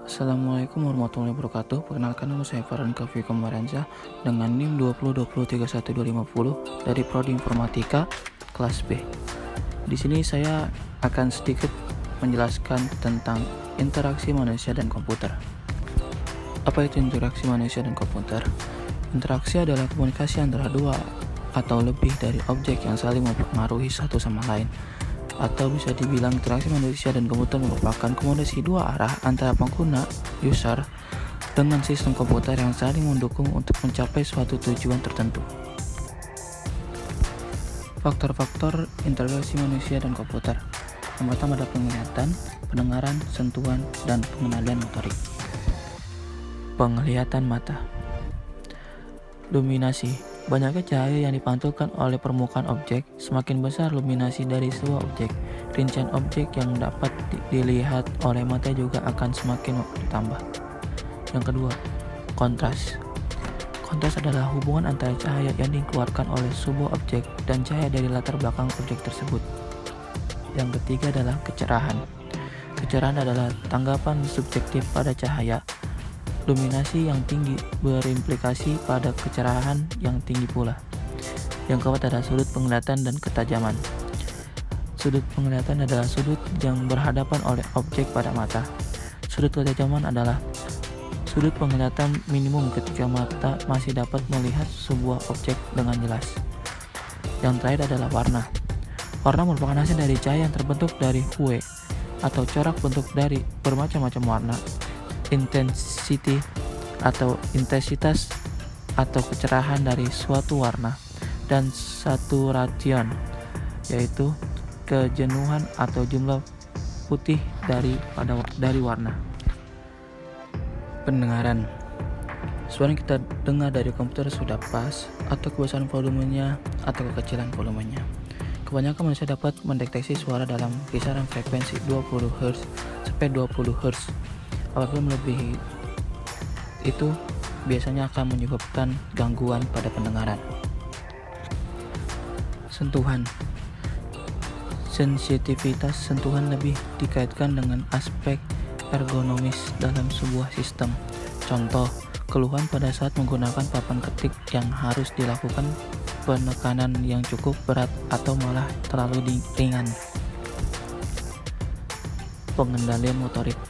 Assalamualaikum warahmatullahi wabarakatuh. Perkenalkan, nama saya Farhan Kafi Komaransyah dengan NIM 2020312050 dari Prodi Informatika kelas B. Di sini saya akan sedikit menjelaskan tentang interaksi manusia dan komputer. Apa itu interaksi manusia dan komputer? Interaksi adalah komunikasi antara dua atau lebih dari objek yang saling mempengaruhi satu sama lain. Atau bisa dibilang interaksi manusia dan komputer merupakan komunikasi dua arah antara pengguna user dengan sistem komputer yang saling mendukung untuk mencapai suatu tujuan tertentu. Faktor-faktor interaksi manusia dan komputer. Yang pertama adalah penglihatan, pendengaran, sentuhan, dan pengenalan motorik. Penglihatan mata. Luminasi. Banyaknya cahaya yang dipantulkan oleh permukaan objek, semakin besar luminasi dari sebuah objek. Rincian objek yang dapat dilihat oleh mata juga akan semakin bertambah. Yang kedua, kontras. Kontras adalah hubungan antara cahaya yang dikeluarkan oleh sebuah objek dan cahaya dari latar belakang objek tersebut. Yang ketiga adalah kecerahan. Kecerahan adalah tanggapan subjektif pada cahaya. Luminasi yang tinggi berimplikasi pada kecerahan yang tinggi pula. Yang keempat adalah sudut penglihatan dan ketajaman. Sudut penglihatan adalah sudut yang berhadapan oleh objek pada mata. Sudut ketajaman adalah sudut penglihatan minimum ketika mata masih dapat melihat sebuah objek dengan jelas. Yang terakhir adalah warna. Warna merupakan hasil dari cahaya yang terbentuk dari hue atau corak bentuk dari bermacam-macam warna. Intensitas atau kecerahan dari suatu warna, dan saturation, yaitu kejenuhan atau jumlah putih dari warna. Pendengaran. Suara yang kita dengar dari komputer sudah pas, atau kebesaran volumenya atau kekecilan volumenya. Kebanyakan manusia dapat mendeteksi suara dalam kisaran frekuensi 20 Hz sampai 20 Hz. Apabila melebihi itu, biasanya akan menyebabkan gangguan pada pendengaran. Sentuhan. Sensitivitas sentuhan lebih dikaitkan dengan aspek ergonomis dalam sebuah sistem. Contoh, keluhan pada saat menggunakan papan ketik yang harus dilakukan penekanan yang cukup berat atau malah terlalu ringan. Pengendalian motorik.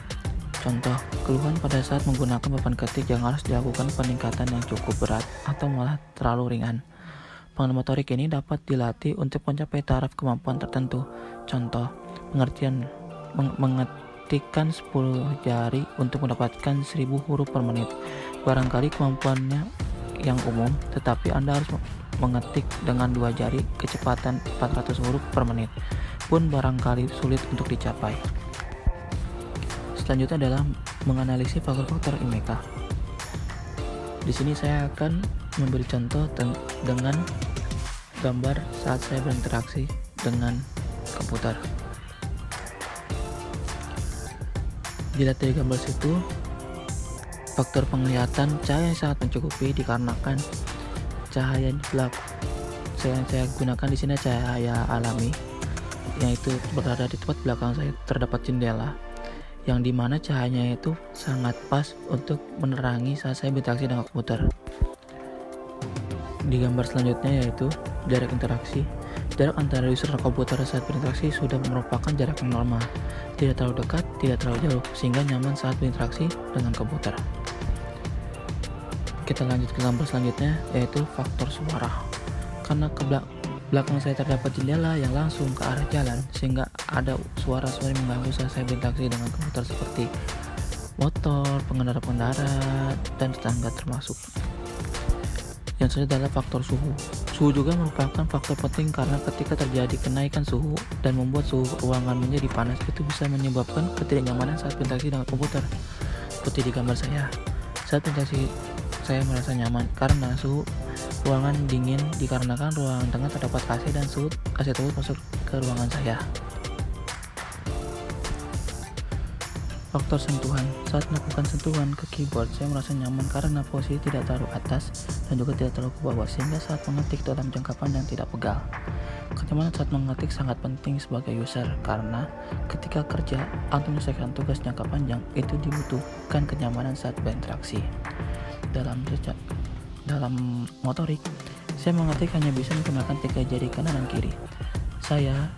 Contoh, keluhan pada saat menggunakan papan ketik yang harus dilakukan peningkatan yang cukup berat atau malah terlalu ringan. Pengendalian motorik ini dapat dilatih untuk mencapai taraf kemampuan tertentu. Contoh, mengetikkan 10 jari untuk mendapatkan 1000 huruf per menit. Barangkali kemampuannya yang umum, tetapi Anda harus mengetik dengan 2 jari kecepatan 400 huruf per menit pun barangkali sulit untuk dicapai. Selanjutnya adalah menganalisis faktor-faktor IMECA. Di sini saya akan memberi contoh dengan gambar saat saya berinteraksi dengan komputer. Dilihat dari gambar situ, faktor penglihatan cahaya yang sangat mencukupi dikarenakan cahaya yang saya gunakan di sini cahaya alami, yaitu berada di tempat belakang saya terdapat jendela, yang dimana cahayanya itu sangat pas untuk menerangi saat saya berinteraksi dengan komputer. Di gambar selanjutnya yaitu jarak interaksi. Jarak antara user dan komputer saat berinteraksi sudah merupakan jarak yang normal, tidak terlalu dekat, tidak terlalu jauh, sehingga nyaman saat berinteraksi dengan komputer. Kita lanjut ke gambar selanjutnya yaitu faktor suara. Karena belakang saya terdapat jendela yang langsung ke arah jalan, sehingga ada suara-suara yang mengganggu saat saya berinteraksi dengan komputer seperti motor, pengendara, dan tetangga termasuk. Yang selanjutnya adalah faktor suhu. Suhu juga merupakan faktor penting karena ketika terjadi kenaikan suhu dan membuat suhu ruangan menjadi panas, itu bisa menyebabkan ketidaknyamanan saat berinteraksi dengan komputer. Seperti di gambar saya, saat berinteraksi saya merasa nyaman karena suhu ruangan dingin dikarenakan ruangan tengah terdapat AC dan suhu AC tersebut masuk ke ruangan saya. Faktor sentuhan. Saat melakukan sentuhan ke keyboard, saya merasa nyaman karena posisi tidak terlalu atas dan juga tidak terlalu ke bawah, sehingga saat mengetik dalam jangka panjang tidak pegal. Kenyamanan saat mengetik sangat penting sebagai user, karena ketika kerja atau menyelesaikan tugas jangka panjang, itu dibutuhkan kenyamanan saat berinteraksi. Dalam motorik, saya mengetik hanya bisa menggunakan 3 jari kanan dan kiri. Saya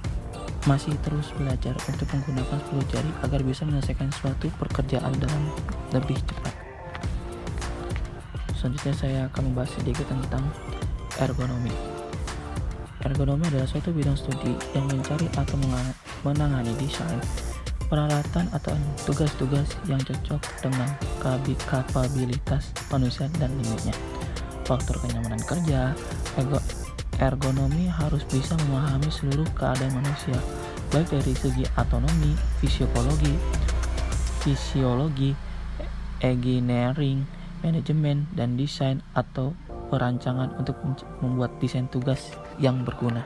masih terus belajar untuk menggunakan 10 jari agar bisa menyelesaikan suatu pekerjaan dengan lebih cepat. Selanjutnya saya akan membahas sedikit tentang ergonomi. Ergonomi adalah suatu bidang studi yang mencari atau menangani desain, peralatan atau tugas-tugas yang cocok dengan kapabilitas manusia dan limitnya. Faktor kenyamanan kerja. Ergonomi harus bisa memahami seluruh keadaan manusia, baik dari segi autonomi, fisiologi, engineering, manajemen, dan desain atau perancangan untuk membuat desain tugas yang berguna.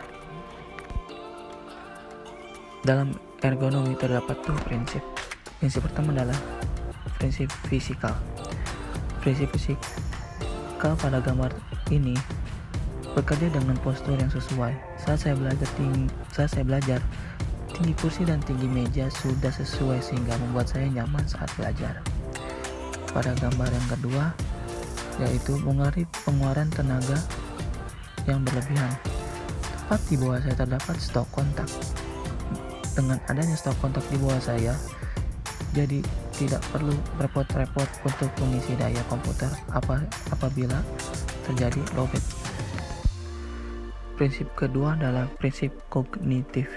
Dalam ergonomi terdapat 2 prinsip. Prinsip pertama adalah prinsip fisikal. Prinsip fisikal pada gambar ini bekerja dengan postur yang sesuai. Saat saya belajar, tinggi kursi dan tinggi meja sudah sesuai sehingga membuat saya nyaman saat belajar. Pada gambar yang kedua, yaitu mengenai pengeluaran tenaga yang berlebihan. Tepat di bawah saya terdapat stok kontak. Dengan adanya stok kontak di bawah saya, jadi tidak perlu repot-repot untuk mengisi daya komputer apabila terjadi lowbat. Prinsip kedua adalah prinsip kognitif.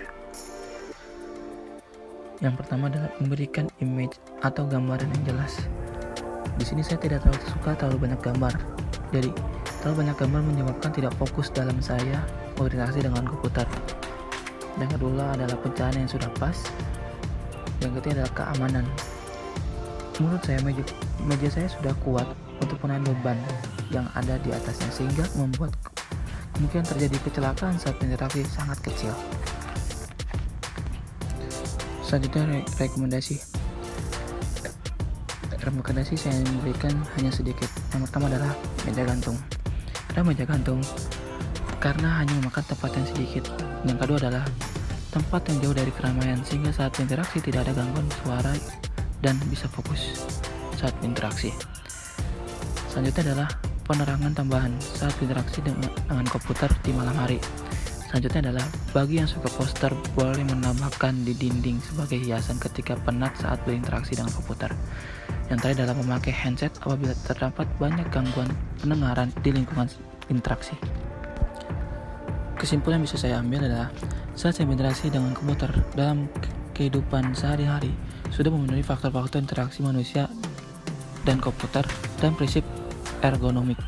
Yang pertama adalah memberikan image atau gambaran yang jelas. Di sini saya tidak suka terlalu banyak gambar. Jadi, terlalu banyak gambar menyebabkan tidak fokus dalam saya berinteraksi dengan komputer. Yang kedua adalah pencahayaan yang sudah pas. Yang ketiga adalah keamanan. Menurut saya meja saya sudah kuat untuk menahan beban yang ada di atasnya, sehingga membuat kemungkinan terjadi kecelakaan saat berinteraksi sangat kecil. Selanjutnya rekomendasi saya memberikan hanya sedikit. Yang pertama adalah meja gantung. Ada meja gantung karena hanya memakan tempat yang sedikit. Yang kedua adalah tempat yang jauh dari keramaian, sehingga saat berinteraksi tidak ada gangguan suara dan bisa fokus saat berinteraksi. Selanjutnya adalah penerangan tambahan saat berinteraksi dengan komputer di malam hari. Selanjutnya adalah bagi yang suka poster boleh menambahkan di dinding sebagai hiasan ketika penat saat berinteraksi dengan komputer. Yang terakhir adalah memakai headset apabila terdapat banyak gangguan pendengaran di lingkungan interaksi. Kesimpulan yang bisa saya ambil adalah saat saya berinteraksi dengan komputer dalam kehidupan sehari-hari sudah memenuhi faktor-faktor interaksi manusia dan komputer dan prinsip ergonomik.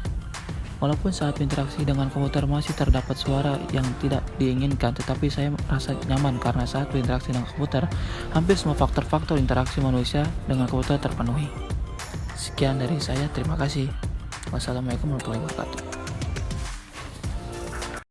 Walaupun saat berinteraksi dengan komputer masih terdapat suara yang tidak diinginkan, tetapi saya merasa nyaman karena saat berinteraksi dengan komputer, hampir semua faktor-faktor interaksi manusia dengan komputer terpenuhi. Sekian dari saya, terima kasih. Wassalamualaikum warahmatullahi wabarakatuh.